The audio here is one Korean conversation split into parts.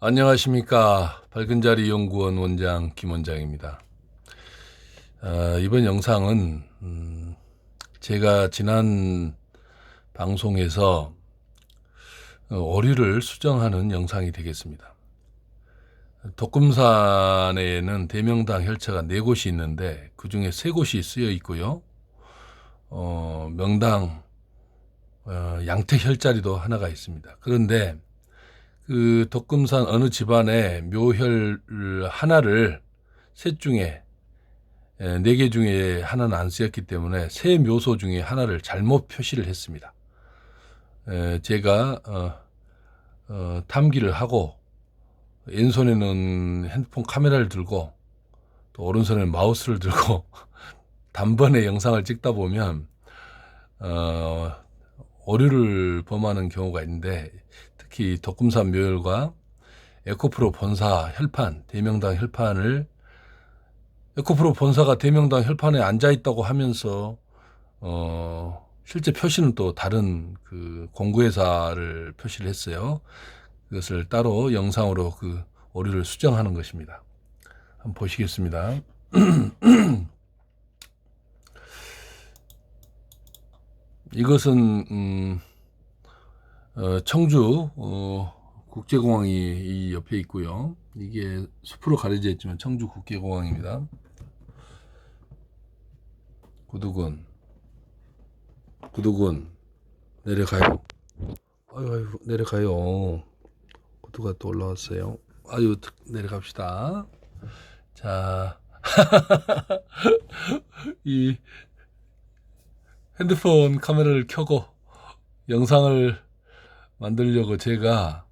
안녕하십니까. 밝은자리 연구원 원장 김원장입니다. 이번 영상은 제가 지난 방송에서 오류를 수정하는 영상이 되겠습니다. 독금산에는 대명당 혈차가 4곳이 있는데 그 중에 3곳이 쓰여 있고요. 명당 양태 혈자리도 하나가 있습니다. 그런데 그 독금산 어느 집안의 묘혈 하나를 셋 중에 4개 중에 하나는 안 쓰였기 때문에 세 묘소 중에 하나를 잘못 표시를 했습니다. 제가 탐기를 하고 왼손에는 핸드폰 카메라를 들고 또 오른손에는 마우스를 들고 단번에 영상을 찍다 보면 오류를 범하는 경우가 있는데, 특히 독금산 묘혈과 에코프로 본사 혈판, 대명당 혈판을 에코프로 본사가 대명당 혈판에 앉아 있다고 하면서 실제 표시는 또 다른 그 공구회사를 표시를 했어요. 그것을 따로 영상으로 그 오류를 수정하는 것입니다. 한번 보시겠습니다. 이것은 청주 국제공항이 이 옆에 있고요. 이게 숲으로 가려져 있지만 청주 국제공항입니다. 구두군 내려가요. 아유 내려가요. 구두가 또 올라왔어요. 아유 내려갑시다. 자, 이 핸드폰 카메라를 켜고 영상을 만들려고 제가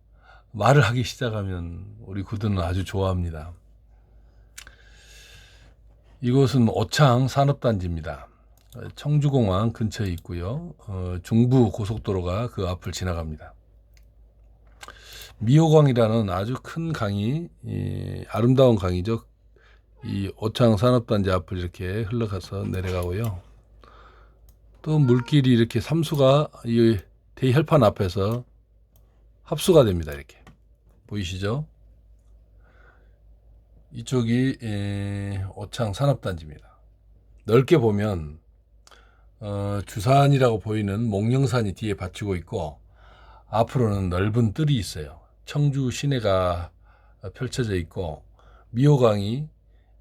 말을 하기 시작하면 우리 구두는 아주 좋아합니다. 이곳은 오창 산업단지입니다. 청주공항 근처에 있고요. 중부 고속도로가 그 앞을 지나갑니다. 미호강이라는 아주 큰 강이, 아름다운 강이죠. 이 오창 산업단지 앞을 이렇게 흘러가서 내려가고요. 또 물길이 이렇게 삼수가 이 대혈판 앞에서 합수가 됩니다. 이렇게 보이시죠? 이쪽이 오창 산업단지입니다. 넓게 보면 주산이라고 보이는 목령산이 뒤에 받치고 있고, 앞으로는 넓은 뜰이 있어요. 청주 시내가 펼쳐져 있고, 미호강이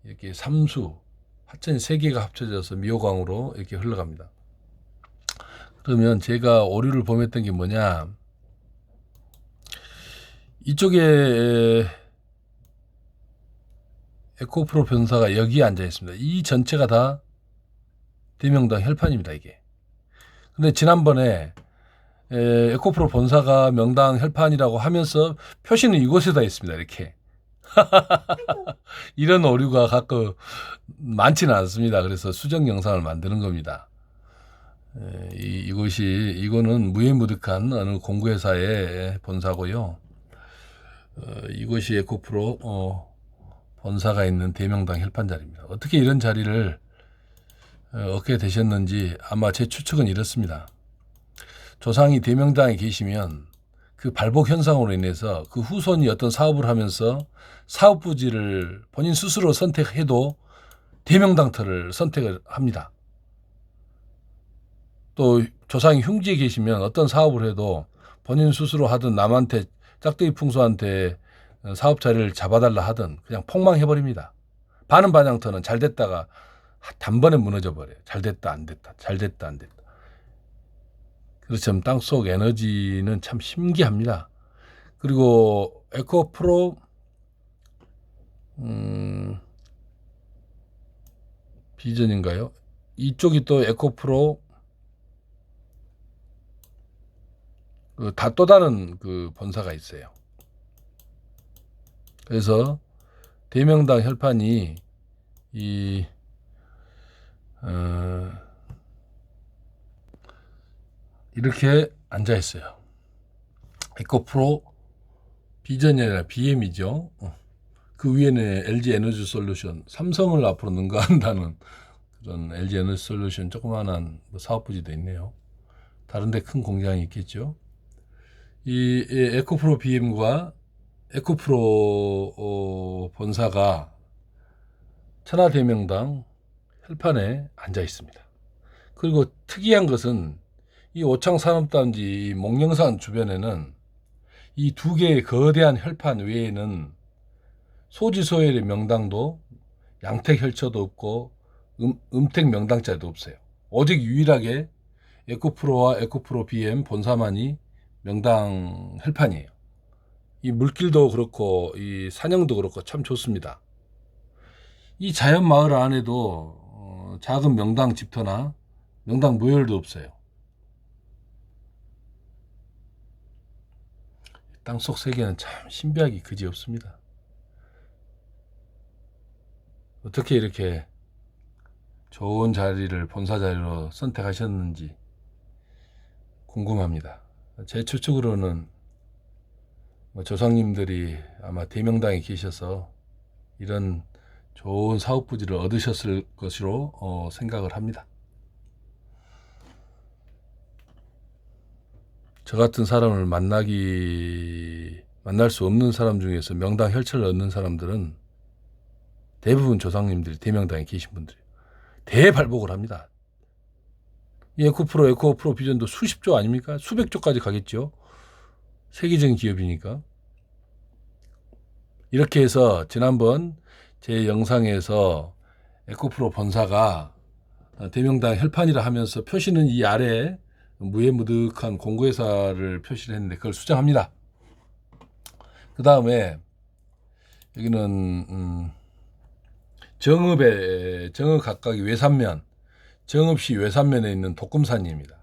이렇게 삼수 하천이 3개가 합쳐져서 미호강으로 이렇게 흘러갑니다. 그러면 제가 오류를 범했던 게 뭐냐, 이쪽에 에코프로 변사가 여기에 앉아 있습니다. 이 전체가 다 대명당 혈판입니다, 이게. 근데 지난번에 에코프로 본사가 명당 혈판이라고 하면서 표시는 이곳에다 있습니다, 이렇게. 이런 오류가 가끔 많지는 않습니다. 그래서 수정 영상을 만드는 겁니다. 이거는 무해무득한 어느 공구회사의 본사고요. 이것이 에코프로 본사가 있는 대명당 혈판 자리입니다. 어떻게 이런 자리를 얻게 되셨는지 아마 제 추측은 이렇습니다. 조상이 대명당에 계시면 그 발복 현상으로 인해서 그 후손이 어떤 사업을 하면서 사업 부지를 본인 스스로 선택해도 대명당터를 선택을 합니다. 또 조상이 흉지에 계시면 어떤 사업을 해도 본인 스스로 하든 남한테 짝대기 풍수한테 사업 자리를 잡아달라 하든 그냥 폭망해버립니다. 반은반향터는 잘 됐다가 단번에 무너져 버려요. 잘 됐다 안 됐다, 잘 됐다 안 됐다. 그렇지만 땅속 에너지는 참 신기합니다. 그리고 에코프로 비전인가요? 이쪽이 또 에코프로 다 또 다른 그 본사가 있어요. 그래서 대명당 혈판이 이렇게 앉아 있어요. 에코프로 비전이 아니라 BM이죠. 그 위에는 LG 에너지 솔루션, 삼성을 앞으로 능가한다는 그런 LG 에너지 솔루션 조그마한 사업 부지도 있네요. 다른 데 큰 공장이 있겠죠. 이 에코프로 BM과 에코프로 본사가 천하대명당 혈판에 앉아 있습니다. 그리고 특이한 것은 이 오창산업단지 목령산 주변에는 이 두 개의 거대한 혈판 외에는 소지소열의 명당도 양택 혈처도 없고 음택 명당자도 없어요. 오직 유일하게 에코프로와 에코프로 BM 본사만이 명당 혈판이에요. 이 물길도 그렇고 이 산형도 그렇고 참 좋습니다. 이 자연 마을 안에도 작은 명당 집터나 명당 묘열도 없어요. 땅속 세계는 참 신비하기 그지없습니다. 어떻게 이렇게 좋은 자리를 본사 자리로 선택하셨는지 궁금합니다. 제 추측으로는 조상님들이 아마 대명당에 계셔서 이런 좋은 사업 부지를 얻으셨을 것으로 생각을 합니다. 저 같은 사람을 만날 수 없는 사람 중에서 명당 혈처를 얻는 사람들은 대부분 조상님들이 대명당에 계신 분들이 대발복을 합니다. 에코프로 비전도 수십 조 아닙니까? 수백 조까지 가겠죠. 세계적인 기업이니까. 이렇게 해서 지난번 제 영상에서 에코프로 본사가 대명당 혈판이라 하면서 표시는 이 아래에 무해무득한 공고회사를 표시를 했는데 그걸 수정합니다. 그 다음에 여기는 정읍 각각이 외산면, 정읍시 외산면에 있는 독금산입니다.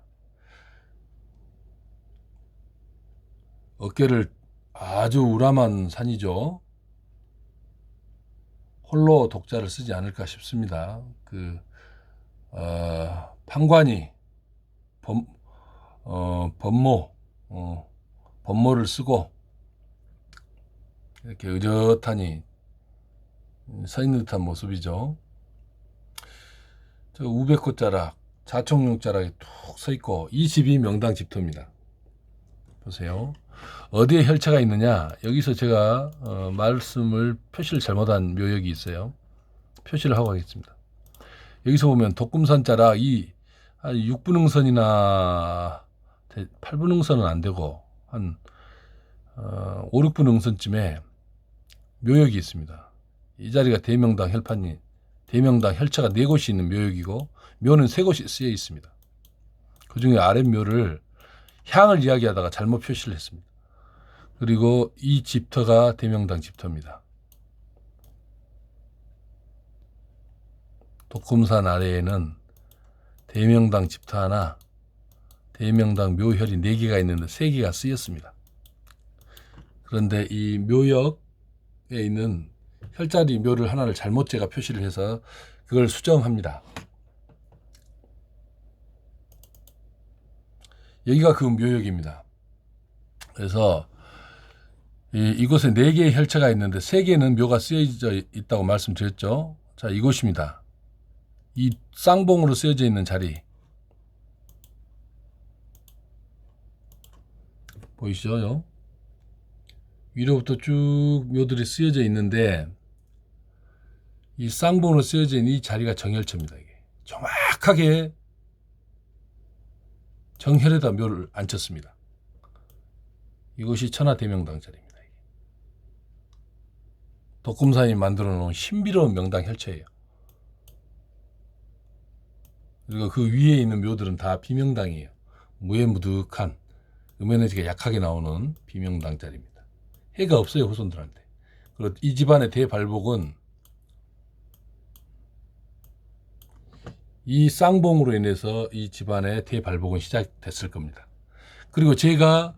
어깨를 아주 우람한 산이죠. 홀로 독자를 쓰지 않을까 싶습니다. 판관이 법모를 쓰고 이렇게 의젓하니 서 있는 듯한 모습이죠. 저 우백꽃자락, 자총육자락이 툭 서 있고 이 집이 명당 집터입니다. 보세요. 어디에 혈차가 있느냐? 여기서 제가 말씀을 표시를 잘못한 묘역이 있어요. 표시를 하고 하겠습니다. 여기서 보면 독금산자락 이 6분응선이나 8분응선은 안 되고 한 5, 6분응선쯤에 묘역이 있습니다. 이 자리가 대명당 혈판이 대명당 혈차가 4곳이 있는 묘역이고 묘는 3곳이 쓰여 있습니다. 그 중에 아랫묘를 향을 이야기하다가 잘못 표시를 했습니다. 그리고 이 집터가 대명당 집터입니다. 독금산 아래에는 대명당 집터 하나, 대명당 묘혈이 4개가 있는데 3개가 쓰였습니다. 그런데 이 묘역에 있는 혈자리 묘를 하나를 잘못 제가 표시를 해서 그걸 수정합니다. 여기가 그 묘역입니다. 그래서 이곳에 4개의 혈차가 있는데 3개는 묘가 쓰여져 있다고 말씀드렸죠. 자, 이곳입니다. 이 쌍봉으로 쓰여져 있는 자리 보이시죠? 위로부터 쭉 묘들이 쓰여져 있는데 이 쌍봉으로 쓰여져 있는 이 자리가 정혈처입니다. 이게 정확하게 정혈에다 묘를 앉혔습니다. 이것이 천하대명당 자리입니다. 독금산이 만들어 놓은 신비로운 명당 혈처예요. 그리고 그 위에 있는 묘들은 다 비명당이에요. 무해무득한 음에너지가 약하게 나오는 비명당 자리입니다. 해가 없어요, 후손들한테. 그리고 이 집안의 대발복은 이 쌍봉으로 인해서 이 집안의 대발복은 시작됐을 겁니다. 그리고 제가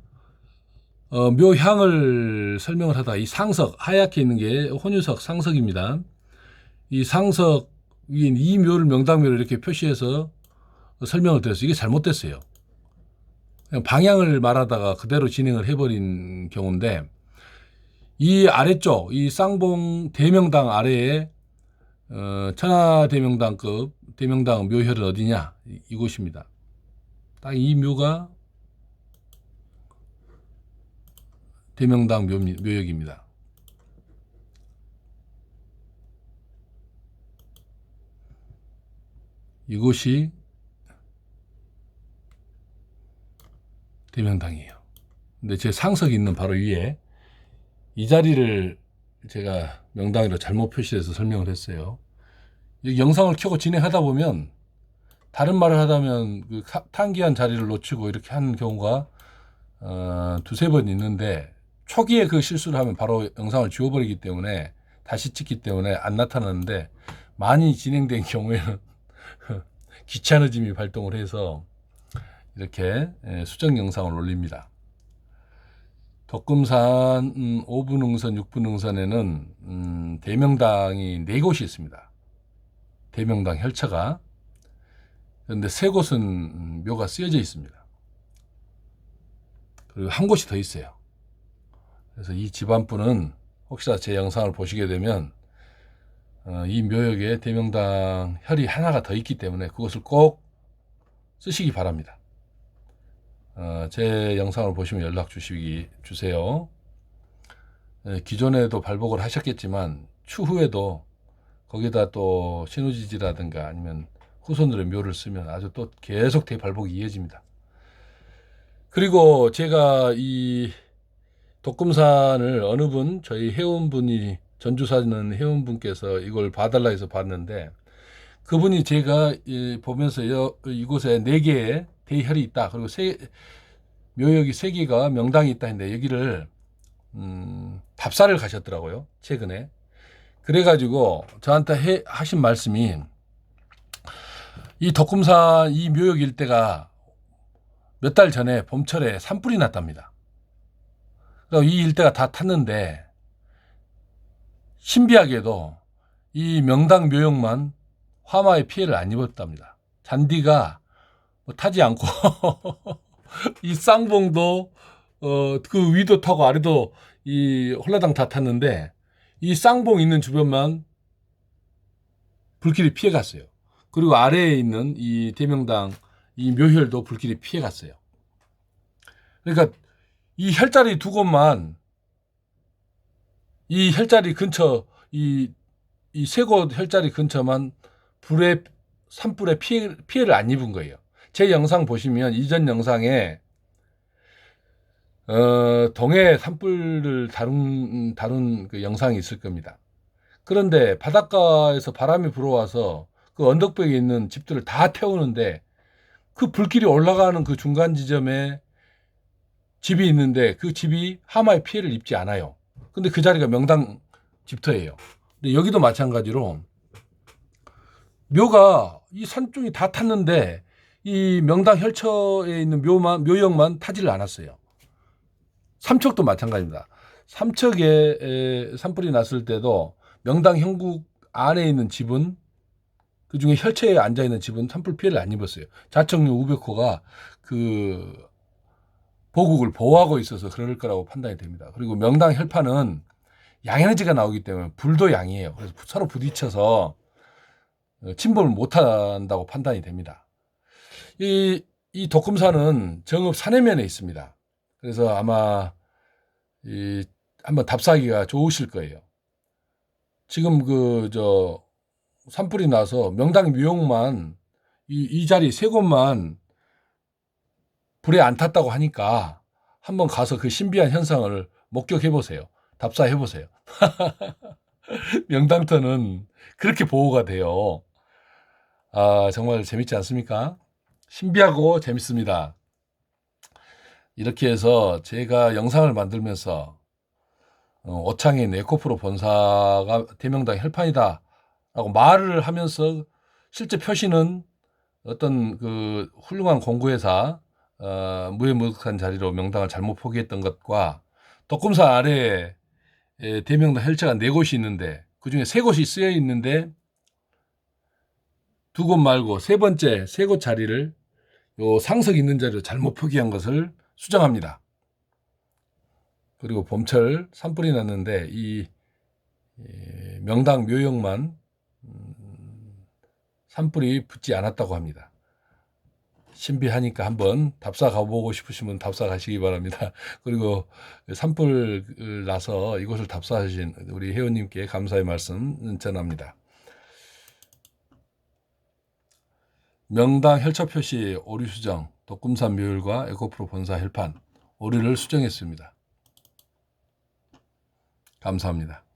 묘향을 설명을 하다 이 상석, 하얗게 있는 게 혼유석 상석입니다. 이 상석 위에 이 묘를 명당묘를 이렇게 표시해서 설명을 드렸어요. 이게 잘못됐어요. 그냥 방향을 말하다가 그대로 진행을 해버린 경우인데 이 아래쪽 이 쌍봉 대명당 아래에 천하대명당급 대명당 묘혈은 어디냐? 이곳입니다. 딱 이 묘가 대명당 묘역입니다. 이곳이 대명당이에요. 근데 제 상석이 있는 바로 위에 이 자리를 제가 명당으로 잘못 표시해서 설명을 했어요. 이 영상을 켜고 진행하다 보면 다른 말을 하다면 그 탄기한 자리를 놓치고 이렇게 하는 경우가 두세 번 있는데, 초기에 그 실수를 하면 바로 영상을 지워버리기 때문에, 다시 찍기 때문에 안 나타나는데, 많이 진행된 경우에는 귀찮아짐이 발동을 해서 이렇게 수정 영상을 올립니다. 덕금산 5분 응선, 6분 응선에는 대명당이 4곳이 있습니다. 대명당 혈차가. 그런데 3곳은 묘가 쓰여져 있습니다. 그리고 한 곳이 더 있어요. 그래서 이 집안분은 혹시나 제 영상을 보시게 되면 이 묘역에 대명당 혈이 하나가 더 있기 때문에 그것을 꼭 쓰시기 바랍니다. 제 영상을 보시면 연락 주세요. 기존에도 발복을 하셨겠지만 추후에도 거기다 또 신우지지라든가 아니면 후손들의 묘를 쓰면 아주 또 계속 대발복이 이어집니다. 그리고 제가 이 덕금산을 어느 분, 저희 회원분이, 전주 사는 회원분께서 이걸 봐달라 해서 봤는데, 그분이 제가 보면서 이곳에 4개의 대혈이 있다, 그리고 묘역이 3개가 명당이 있다 했는데 여기를 답사를 가셨더라고요, 최근에. 그래가지고 저한테 하신 말씀이, 이 덕금산 이 묘역 일대가 몇 달 전에 봄철에 산불이 났답니다. 이 일대가 다 탔는데 신비하게도 이 명당 묘역만 화마의 피해를 안 입었답니다. 잔디가 타지 않고 이 쌍봉도 그 위도 타고 아래도 이 홀라당 다 탔는데 이 쌍봉 있는 주변만 불길이 피해 갔어요. 그리고 아래에 있는 이 대명당 이 묘혈도 불길이 피해 갔어요. 그러니까 이 혈자리 2곳만, 이 혈자리 근처, 이 3곳 혈자리 근처만 산불에 피해를 안 입은 거예요. 제 영상 보시면 이전 영상에 동해 산불을 다룬 그 영상이 있을 겁니다. 그런데 바닷가에서 바람이 불어와서 그 언덕벽에 있는 집들을 다 태우는데, 그 불길이 올라가는 그 중간 지점에 집이 있는데 그 집이 하마의 피해를 입지 않아요. 근데 그 자리가 명당 집터예요. 근데 여기도 마찬가지로 묘가 이 산중이 다 탔는데 이 명당 혈처에 있는 묘역만 타지를 않았어요. 삼척도 마찬가지입니다. 삼척에 산불이 났을 때도 명당 형국 안에 있는 집은, 그중에 혈처에 앉아있는 집은 산불 피해를 안 입었어요. 자청룡 우백호가 그 보국을 보호하고 있어서 그럴 거라고 판단이 됩니다. 그리고 명당 혈파는 양에너지가 나오기 때문에 불도 양이에요. 그래서 서로 부딪혀서 침범을 못한다고 판단이 됩니다. 이 덕금산은 정읍 산해면에 있습니다. 그래서 아마 한번 답사하기가 좋으실 거예요. 지금 산불이 나서 명당 묘역만 이 자리 3곳만 불에 안 탔다고 하니까 한번 가서 그 신비한 현상을 목격해 보세요. 답사해 보세요. 명당터는 그렇게 보호가 돼요. 정말 재밌지 않습니까? 신비하고 재밌습니다. 이렇게 해서 제가 영상을 만들면서 오창인 에코프로 본사가 대명당 혈판이다 라고 말을 하면서 실제 표시는 어떤 그 훌륭한 공구회사 무해무득한 자리로 명당을 잘못 포기했던 것과, 덕금산 아래에 대명당 혈차가 4곳이 있는데 그중에 3곳이 쓰여 있는데 2곳 말고 3번째 3곳 자리를 요 상석 있는 자리로 잘못 포기한 것을 수정합니다. 그리고 봄철 산불이 났는데 이 명당 묘역만 산불이 붙지 않았다고 합니다. 신비하니까 한번 답사 가보고 싶으시면 답사 가시기 바랍니다. 그리고 산불 나서 이곳을 답사하신 우리 회원님께 감사의 말씀 전합니다. 명당 혈처 표시 오류 수정, 독금산 묘율과 에코프로 본사 헬판 오류를 수정했습니다. 감사합니다.